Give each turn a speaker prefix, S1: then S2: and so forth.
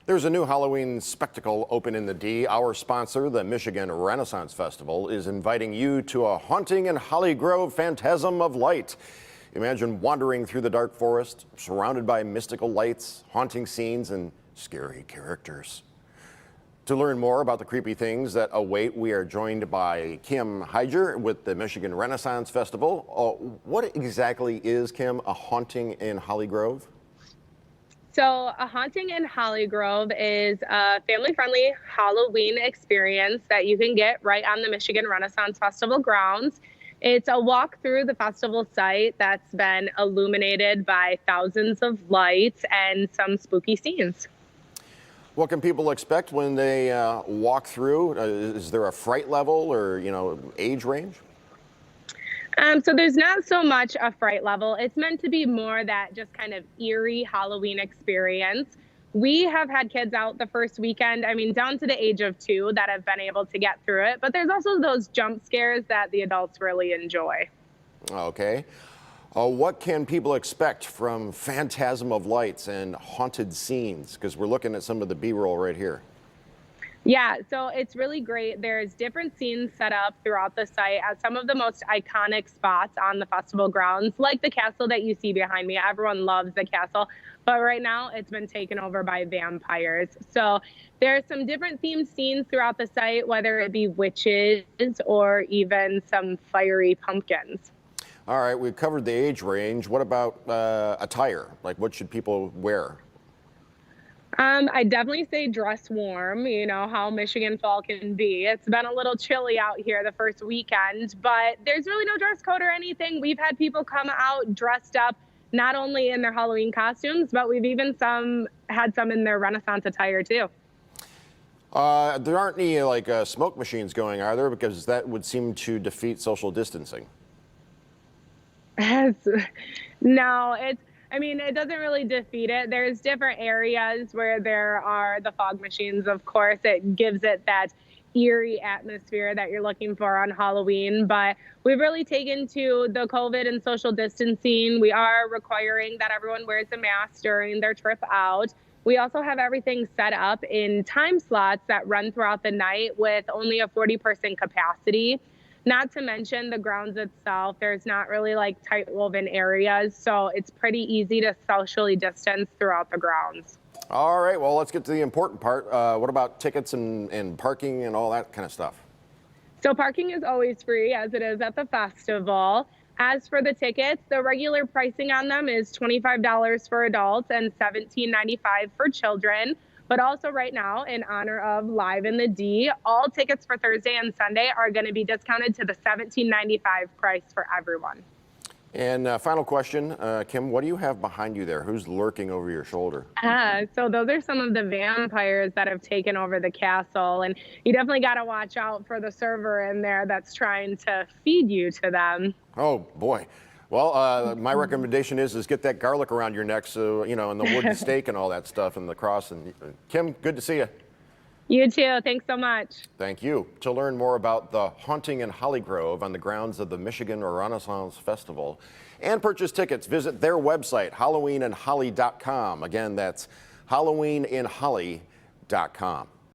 S1: There's a new Halloween spectacle open in the D. Our sponsor, the Michigan Renaissance Festival, is inviting you to a haunting and Hollygrove phantasm of light. Imagine wandering through the dark forest, surrounded by mystical lights, haunting scenes, and scary characters. To learn more about the creepy things that await, we are joined by Kim Heiger with the Michigan Renaissance Festival. What exactly is, Kim, a haunting in Hollygrove?
S2: So a haunting in Hollygrove is a family-friendly Halloween experience that you can get right on the Michigan Renaissance Festival grounds. It's a walk through the festival site that's been illuminated by thousands of lights and some spooky scenes.
S1: What can people expect when they walk through? Is there a fright level or, age range?
S2: So there's not so much a fright level. It's meant to be more that just kind of eerie Halloween experience. We have had kids out the first weekend, down to the age of 2 that have been able to get through it. But there's also those jump scares that the adults really enjoy.
S1: Okay. What can people expect from phantasm of lights and haunted scenes? Because we're looking at some of the B-roll right here.
S2: Yeah, so it's really great. There's different scenes set up throughout the site at some of the most iconic spots on the festival grounds, like the castle that you see behind me. Everyone loves the castle, but right now it's been taken over by vampires. So there's some different themed scenes throughout the site, whether it be witches or even some fiery pumpkins.
S1: All right, we've covered the age range. What about attire? Like, what should people wear?
S2: I definitely say dress warm, you know how Michigan fall can be. It's been a little chilly out here the first weekend, but there's really no dress code or anything. We've had people come out dressed up, not only in their Halloween costumes, but we've even had some in their Renaissance attire too.
S1: There aren't any smoke machines going, are there? Because that would seem to defeat social distancing.
S2: No, it doesn't really defeat it. There's different areas where there are the fog machines, of course. It gives it that eerie atmosphere that you're looking for on Halloween. But we've really taken to the COVID and social distancing. We are requiring that everyone wears a mask during their trip out. We also have everything set up in time slots that run throughout the night with only a 40% capacity. Not to mention the grounds itself, there's not really tight woven areas, so it's pretty easy to socially distance throughout the grounds.
S1: All right, well, let's get to the important part. What about tickets and parking and all that kind of stuff?
S2: So parking is always free, as it is at the festival. As for the tickets, the regular pricing on them is $25 for adults and $17.95 for children. But also right now, in honor of Live in the D, all tickets for Thursday and Sunday are going to be discounted to the $17.95 price for everyone.
S1: And final question, Kim, what do you have behind you there? Who's lurking over your shoulder?
S2: So those are some of the vampires that have taken over the castle. And you definitely got to watch out for the server in there that's trying to feed you to them.
S1: Oh, boy. Well, my recommendation is get that garlic around your neck, so, and the wooden stake and all that stuff and the cross. And Kim, good to see you.
S2: You too. Thanks so much.
S1: Thank you. To learn more about the haunting in Hollygrove on the grounds of the Michigan Renaissance Festival and purchase tickets, visit their website, halloweenandholly.com. Again, that's halloweenandholly.com.